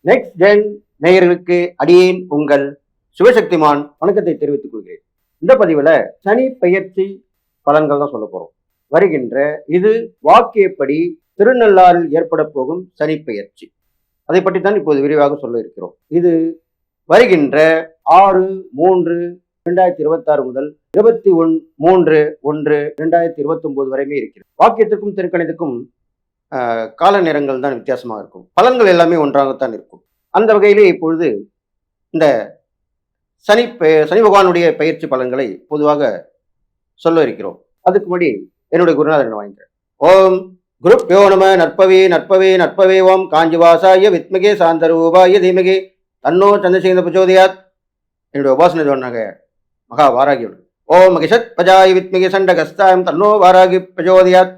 Next gen நேயர்களுக்கு அடியேன் உங்கள் சிவசக்திமான் வணக்கத்தை தெரிவித்துக் கொள்கிறேன். இந்த பதிவுல சனி பெயர்ச்சி பலன்கள் தான் சொல்ல போறோம். வருகின்ற இது வாக்கியப்படி திருநள்ளாறில் ஏற்பட போகும் சனி பெயர்ச்சி, அதை பற்றி தான் இப்போது விரிவாக சொல்ல இருக்கிறோம். இது வருகின்ற 6/3/2026 முதல் 21/3/2029 வரையுமே இருக்கிறது. வாக்கியத்திற்கும் திருக்கணிதத்துக்கும் கால நேரங்கள் தான் வித்தியாசமாக இருக்கும். பலன்கள் எல்லாமே ஒன்றாகத்தான் இருக்கும். அந்த வகையிலே இப்பொழுது இந்த சனி பகவானுடைய பயிற்சி பலன்களை பொதுவாக சொல்ல இருக்கிறோம். அதுக்கு முன்னாடி என்னுடைய குருநாதன் வாங்கிக்கிறேன். ஓம் குருப்யோ நம நற்பவே நற்பவே நற்பவே ஓம் காஞ்சிவாசாய வித்மகே சாந்தரூபாய தீமகே தன்னோ சந்திரசேகர பிரச்சோதயாத். என்னுடைய உபாசனை சொன்னாங்க மகா வாராகியோடு. ஓம் மகிஷத் பஜாய வித்மகே சண்டகஸ்தாயம் தன்னோ வாராகி பிரச்சோதயாத்.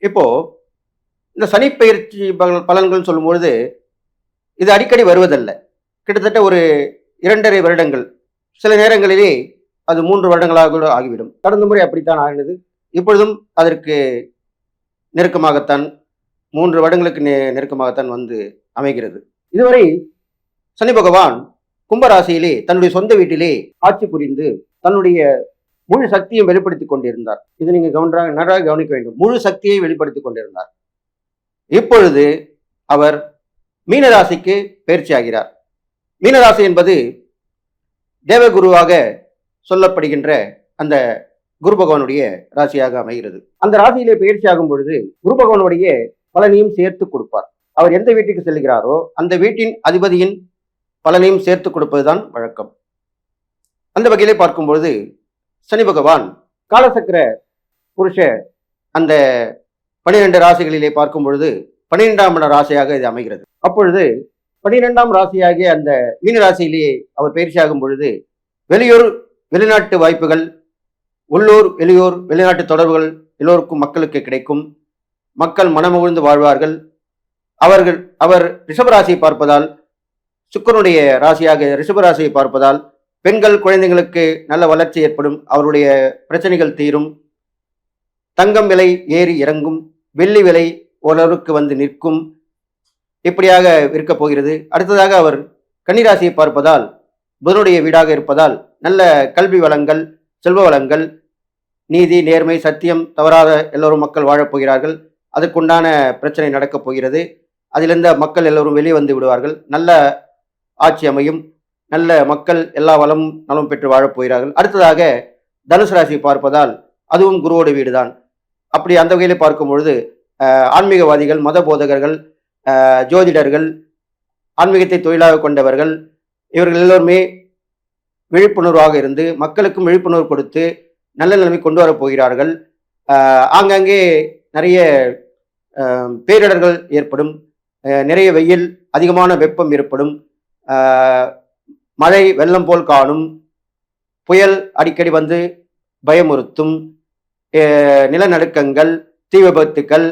இப்போ இந்த சனி பயிற்சி பலன்கள் சொல்லும்பொழுது இது அடிக்கடி வருவதல்ல. கிட்டத்தட்ட ஒரு 2.5 வருடங்கள், சில நேரங்களிலே அது 3 வருடங்களாக கூட ஆகிவிடும். கடந்த முறை அப்படித்தான் ஆகினது. இப்பொழுதும் அதற்கு நெருக்கமாகத்தான் 3 வருடங்களுக்கு நெருக்கமாகத்தான் வந்து அமைகிறது. இதுவரை சனி பகவான் கும்பராசியிலே தன்னுடைய சொந்த வீட்டிலே ஆட்சி புரிந்து தன்னுடைய முழு சக்தியை வெளிப்படுத்திக் கொண்டிருந்தார். இது நீங்க நன்றாக கவனிக்க வேண்டும். முழு சக்தியை வெளிப்படுத்திக் கொண்டிருந்தார். இப்பொழுது அவர் மீனராசிக்கு பயிற்சி ஆகிறார். மீனராசி என்பது தேவகுருவாக சொல்லப்படுகின்ற அந்த குரு பகவானுடைய ராசியாக அமைகிறது. அந்த ராசியிலே பயிற்சி ஆகும் பொழுது குரு பகவானுடைய பலனையும் சேர்த்து கொடுப்பார். அவர் எந்த வீட்டுக்கு செல்கிறாரோ அந்த வீட்டின் அதிபதியின் பலனையும் சேர்த்து கொடுப்பதுதான் வழக்கம். அந்த வகையிலே பார்க்கும் பொழுது சனி பகவான் காலசக்கர புருஷ அந்த 12 ராசிகளிலே பார்க்கும் பொழுது 12ஆம் ராசியாக இது அமைகிறது. அப்பொழுது 12ஆம் ராசியாகிய அந்த மீன ராசியிலேயே அவர் பயிற்சியாகும் பொழுது வெளியூர் வெளிநாட்டு வாய்ப்புகள், உள்ளூர் வெளியூர் வெளிநாட்டு தொடர்புகள் எல்லோருக்கும் மக்களுக்கு கிடைக்கும். மக்கள் மனமுகழ்ந்து வாழ்வார்கள். அவர் ரிஷபராசியை பார்ப்பதால், சுக்கிரனுடைய ராசியாக ரிஷபராசியை பார்ப்பதால் பெண்கள் குழந்தைகளுக்கு நல்ல வளர்ச்சி ஏற்படும். அவருடைய பிரச்சனைகள் தீரும். தங்கம் விலை ஏறி இறங்கும். வெள்ளி விலை ஓரளவுக்கு வந்து நிற்கும். இப்படியாக இருக்கப் போகிறது. அடுத்ததாக அவர் கன்னிராசியை பார்ப்பதால் புதனுடைய வீடாக இருப்பதால் நல்ல கல்வி வளங்கள், செல்வ வளங்கள், நீதி நேர்மை சத்தியம் தவறாத எல்லோரும் மக்கள் வாழப்போகிறார்கள். அதற்குண்டான பிரச்சனை நடக்கப் போகிறது. அதிலிருந்த மக்கள் எல்லோரும் வெளியே வந்து விடுவார்கள். நல்ல ஆட்சி அமையும். நல்ல மக்கள் எல்லா வளமும் நலம் பெற்று வாழப்போகிறார்கள். அடுத்ததாக தனுசு ராசியை பார்ப்பதால் அதுவும் குருவோட வீடுதான். அப்படி அந்த வகையில் பார்க்கும் பொழுது ஆன்மீகவாதிகள், மத போதகர்கள், ஜோதிடர்கள், ஆன்மீகத்தை தொழிலாக கொண்டவர்கள், இவர்கள் எல்லோருமே விழிப்புணர்வாக இருந்து மக்களுக்கும் விழிப்புணர்வு கொடுத்து நல்ல நிலைமை கொண்டு வரப்போகிறார்கள். ஆங்காங்கே நிறைய பேரிடர்கள் ஏற்படும். நிறைய வெயில், அதிகமான வெப்பம் ஏற்படும். மழை வெள்ளம் போல் காணும். புயல் அடிக்கடி வந்து பயமுறுத்தும். நிலநடுக்கங்கள், தீ விபத்துக்கள்,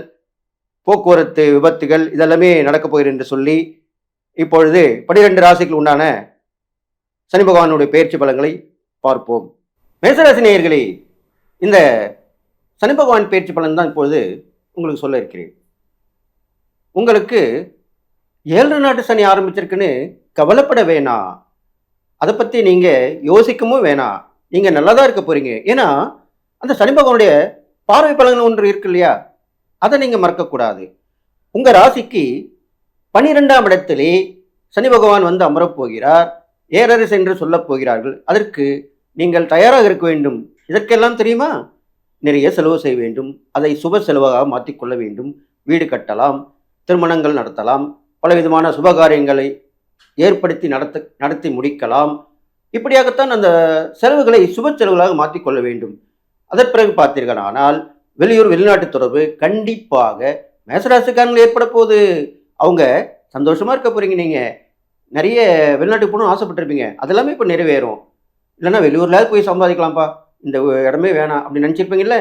போக்குவரத்து விபத்துகள் இதெல்லாமே நடக்கப் போகிறது என்று சொல்லி இப்பொழுது 12 ராசிகள் உண்டான சனி பகவானுடைய பயிற்சி பலன்களை பார்ப்போம். மேசராசி நேயர்களே, இந்த சனி பகவான் பயிற்சி பலன் தான் இப்பொழுது உங்களுக்கு சொல்ல இருக்கிறேன். உங்களுக்கு 7 நாட்டு சனி ஆரம்பிச்சிருக்குன்னு கவலைப்பட வேணாம். அதை பற்றி நீங்கள் யோசிக்கவும் வேணாம். நீங்கள் நல்லா தான் இருக்க போறீங்க. ஏன்னா அந்த சனி பகவானுடைய பார்வை பலன் ஒன்று இருக்கு இல்லையா, அதை நீங்கள் மறக்கக்கூடாது. உங்கள் ராசிக்கு 12ஆம் இடத்திலே சனி பகவான் வந்து அமரப் போகிறார். ஏரரசு என்று சொல்லப் போகிறார்கள். அதற்கு நீங்கள் தயாராக இருக்க வேண்டும். இதற்கெல்லாம் தெரியுமா, நிறைய செலவு செய்ய வேண்டும். அதை சுப செலவாக மாற்றிக்கொள்ள வேண்டும். வீடு கட்டலாம், திருமணங்கள் நடத்தலாம், பலவிதமான சுபகாரியங்களை ஏற்படுத்தி நடத்தி முடிக்கலாம். இப்படியாகத்தான் அந்த செலவுகளை சுப செலவுகளாக மாற்றிக்கொள்ள வேண்டும். அதன் பிறகு பார்த்தீர்கள் ஆனால் வெளியூர் வெளிநாட்டு தொடர்பு கண்டிப்பாக மேசராசிக்காரங்கள் ஏற்பட போகுது. அவங்க சந்தோஷமா இருக்க போறீங்க. நீங்க நிறைய வெளிநாட்டுக்கு போகணும்னு ஆசைப்பட்டிருப்பீங்க. அதெல்லாமே இப்போ நிறைவேறும். இல்லைன்னா வெளியூர்ல போய் சம்பாதிக்கலாம்ப்பா, இந்த இடமே வேணாம் அப்படின்னு நினச்சிருப்பீங்கல்ல,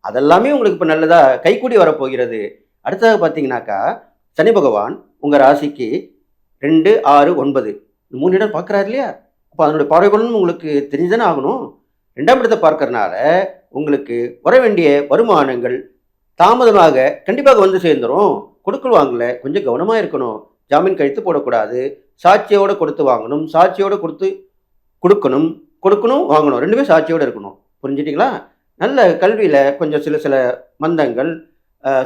அதெல்லாமே உங்களுக்கு இப்போ நல்லதா கைக்கூடி வரப்போகிறது. அடுத்ததாக பார்த்தீங்கன்னாக்கா சனி பகவான் உங்கள் ராசிக்கு 2, 6, 9 3 இடம் பார்க்குறாரு இல்லையா, அப்போ அதனுடைய பார்வை பலனும் உங்களுக்கு தெரிஞ்சுதானே ஆகணும். 2ஆம் இடத்தை பார்க்கறனால உங்களுக்கு வர வேண்டிய வருமானங்கள் தாமதமாக கண்டிப்பாக வந்து சேர்ந்துடும். கொடுக்கல் வாங்கல கொஞ்சம் கவனமாக இருக்கணும். ஜாமீன் கையெழுத்து போடக்கூடாது. சாட்சியோட கொடுத்து வாங்கணும். சாட்சியோட கொடுக்கணும். கொடுக்கணும், வாங்கணும். 2மே சாட்சியோட இருக்கணும். புரிஞ்சுட்டீங்களா? நல்ல கல்வியில கொஞ்சம் சில சில மந்தங்கள்,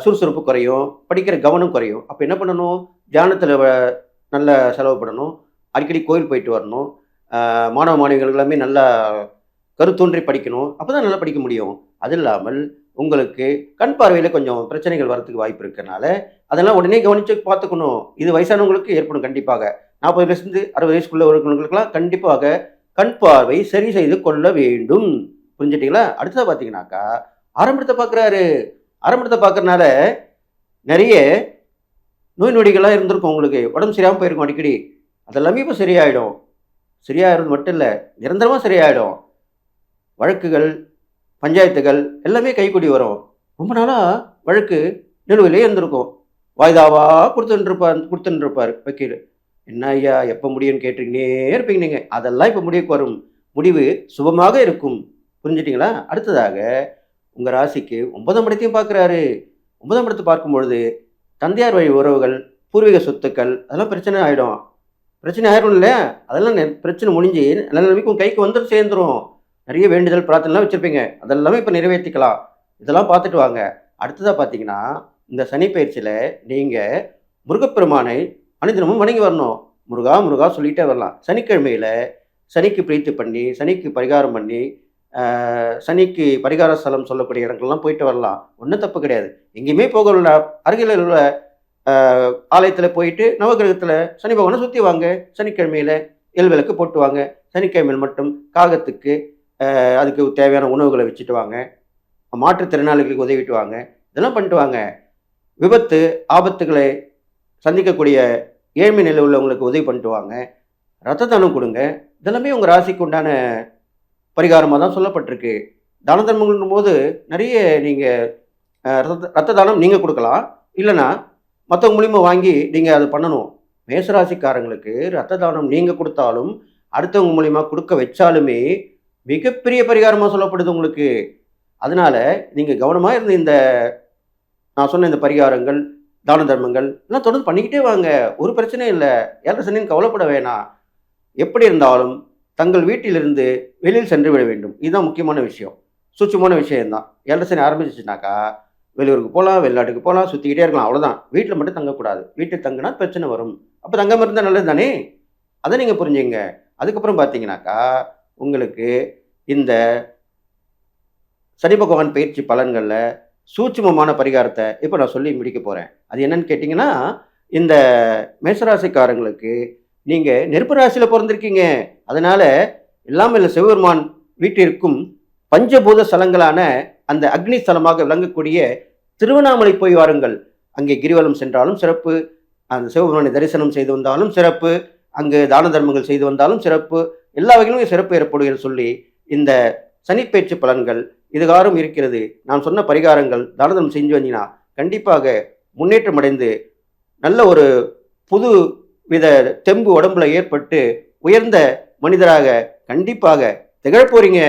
சுறுசுறுப்பு குறையும். படிக்கிற கவனம் குறையும். அப்ப என்ன பண்ணணும்? தியானத்தில நல்ல செலவு பண்ணணும். அடிக்கடி கோயில் போயிட்டு வரணும். மாணவ மாணவிகள் எல்லாமே நல்லா கருத்தூன்றி படிக்கணும். அப்பதான் நல்லா படிக்க முடியும். அது இல்லாமல் உங்களுக்கு கண் பார்வையில கொஞ்சம் பிரச்சனைகள் வரதுக்கு வாய்ப்பு இருக்கனால, அதெல்லாம் உடனே கவனிச்சு பார்த்துக்கணும். இது வயசானவங்களுக்கு ஏற்படும் கண்டிப்பாக. 40 வயசுலேருந்து 60 வயசுக்குள்ள இருக்கிறவங்களுக்கெல்லாம் கண்டிப்பாக கண் பார்வை சரி செய்து கொள்ள வேண்டும். புரிஞ்சுட்டீங்களா? அடுத்ததா பார்த்தீங்கன்னாக்கா, ஆரம்பத்த பார்க்குறாரு. ஆரம்பத்த பார்க்கறனால நெறைய நோய் நொடிகள்லாம் இருந்திருக்கும் உங்களுக்கு. உடம்பு சரியில்லாம போயிருக்கும் அடிக்கடி. அதெல்லாமே இப்ப சரியாயிடும். சரியாகிறது மட்டும் இல்ல, நிரந்தரமா சரியாயிடும். வழக்குகள், பஞ்சாயத்துகள் எல்லாமே கைக்கூடி வரும். ரொம்ப நாளா வழக்கு நிலுவையிலே இருந்திருக்கும். வாய்தாவா குடுத்துன்னு இருப்பாரு வக்கீலு. என்ன ஐயா எப்ப முடியும்னு கேட்டுக்கினே இருப்பீங்க நீங்க. அதெல்லாம் இப்ப முடிவுக்கு வரும். முடிவு சுபமாக இருக்கும். புரிஞ்சுட்டீங்களா? அடுத்ததாக உங்க ராசிக்கு 9ஆம் இடத்தையும் பார்க்குறாரு. 9ஆம் இடத்த பார்க்கும்பொழுது, தந்தையார் வழி உறவுகள், பூர்வீக சொத்துக்கள் அதெல்லாம் பிரச்சனை ஆயிடும். பிரச்சனை ஆயிரும் இல்லையா? அதெல்லாம் பிரச்சனை முடிஞ்சு நல்ல நிலைமைக்கு உங்க கைக்கு வந்து சேர்ந்துரும். நிறைய வேண்டுதல், பிரார்த்தனைலாம் வச்சிருப்பீங்க. அதெல்லாமே இப்ப நிறைவேத்திக்கலாம். இதெல்லாம் பார்த்துட்டு வாங்க. அடுத்ததா பார்த்தீங்கன்னா, இந்த சனி பயிற்சியில நீங்க முருகப்பெருமானை அனுதினமும் வணங்கி வரணும். முருகா, முருகா சொல்லிட்டே வரலாம். சனிக்கிழமையில சனிக்கு பிரீத்தி பண்ணி, சனிக்கு பரிகாரம் பண்ணி, சனிக்கு பரிகார ஸ்தலம் சொல்லக்கூடிய இடங்கள்லாம் போயிட்டு வரலாம். ஒண்ணும் தப்பு கிடையாது. எங்கேயுமே போக வேண்டாம். அருகில உள்ள அ ஆலயத்தில போயிட்டு நவகிரகத்தில சனி பகவான சுத்தி வாங்க. சனிக்கிழமையில எள் விளக்கு போட்டு வாங்க. சனிக்கிழமையில் மட்டும் காகத்துக்கு அதுக்கு தேவையான உணவுகள வச்சுட்டு வாங்க. மாற்றுத்திறனாளிகளுக்கு உதவிட்டு வாங்க. இதெல்லாம் பண்ணிட்டு வாங்க. விபத்து, ஆபத்துக்களை சந்திக்கக்கூடிய ஏழ்மை நிலையில் உள்ளவங்களுக்கு உதவி பண்ணிட்டு வாங்க. ரத்த தானம் குடுங்க. இதெல்லாமே உங்க ராசிக்கு உண்டான பரிகாரமா தான் சொல்லப்பட்டிருக்கு. தான தர்மங்கள்ன்னும்போது நெறைய நீங்க ரத்த தானம் நீங்க குடுக்கலாம். இல்லன்னா மத்தவங்க மூலியமா வாங்கி நீங்க அத பண்ணணும். மேஷராசிக்காரங்களுக்கு ரத்த தானம் நீங்க குடுத்தாலும், அடுத்தவங்க மூலியமா குடுக்க வச்சாலுமே, மிகப்பெரிய பரிகாரமா சொல்லப்படுது உங்களுக்கு. அதனால நீங்க கவனமா இருந்து இந்த நான் சொன்ன இந்த பரிகாரங்கள், தான தர்மங்கள் எல்லாம் தொடர்ந்து பண்ணிக்கிட்டே வாங்க. ஒரு பிரச்சனையும் இல்ல. 7 சனின்னு கவலைப்பட வேணாம். எப்படி இருந்தாலும் தங்கள் வீட்டிலிருந்து வெளியில் சென்று விட வேண்டும். இதுதான் முக்கியமான விஷயம். சூட்சுமமான விஷயம் தான். 7 சனி ஆரம்பிச்சுச்சுனாக்கா, வெளியூருக்கு போலாம், வெளிநாட்டுக்கு போலாம், சுத்திக்கிட்டே இருக்கலாம். அவ்வளோதான். வீட்ல மட்டும் தங்கக்கூடாது. வீட்டில் தங்குனா பிரச்சனை வரும். அப்ப தங்காம இருந்தா நல்லது தானே! அத நீங்க புரிஞ்சுக்கங்க. அதுக்கப்புறம் பார்த்தீங்கன்னாக்கா, உங்களுக்கு இந்த சனி பகவான் பயிற்சி பலன்கள்ல சூட்சுமமான பரிகாரத்த இப்ப நான் சொல்லி முடிக்க போறேன். அது என்னன்னு கேட்டீங்கன்னா, இந்த மேஷராசிக்காரங்களுக்கு நீங்க நெருப்பு ராசியில பொறந்திருக்கீங்க. அதனால எல்லாம் வல்ல சிவபெருமான் வீட்டிற்கும் பஞ்சபூத ஸ்தலங்களான அந்த அக்னி ஸ்தலமாக விளங்கக்கூடிய திருவண்ணாமலை போய் வாருங்கள். அங்கே கிரிவலம் சென்றாலும் சிறப்பு. அந்த சிவபெருமானை தரிசனம் செய்து வந்தாலும் சிறப்பு. அங்கு தான தர்மங்கள் செய்து வந்தாலும் சிறப்பு. எல்லா வகையிலும் சிறப்பு ஏற்படுகிறது சொல்லி, இந்த சனிப்பெயர்ச்சி பலன்கள் இதுகாரும் இருக்கிறது. நான் சொன்ன பரிகாரங்கள் தான தர்மம் செஞ்சு வந்தீங்கன்னா, கண்டிப்பாக முன்னேற்றம் அடைந்து நல்ல ஒரு புது வித தெம்பு உடம்புல ஏற்பட்டு, உயர்ந்த மனிதராக கண்டிப்பாக திகழப் போறீங்க.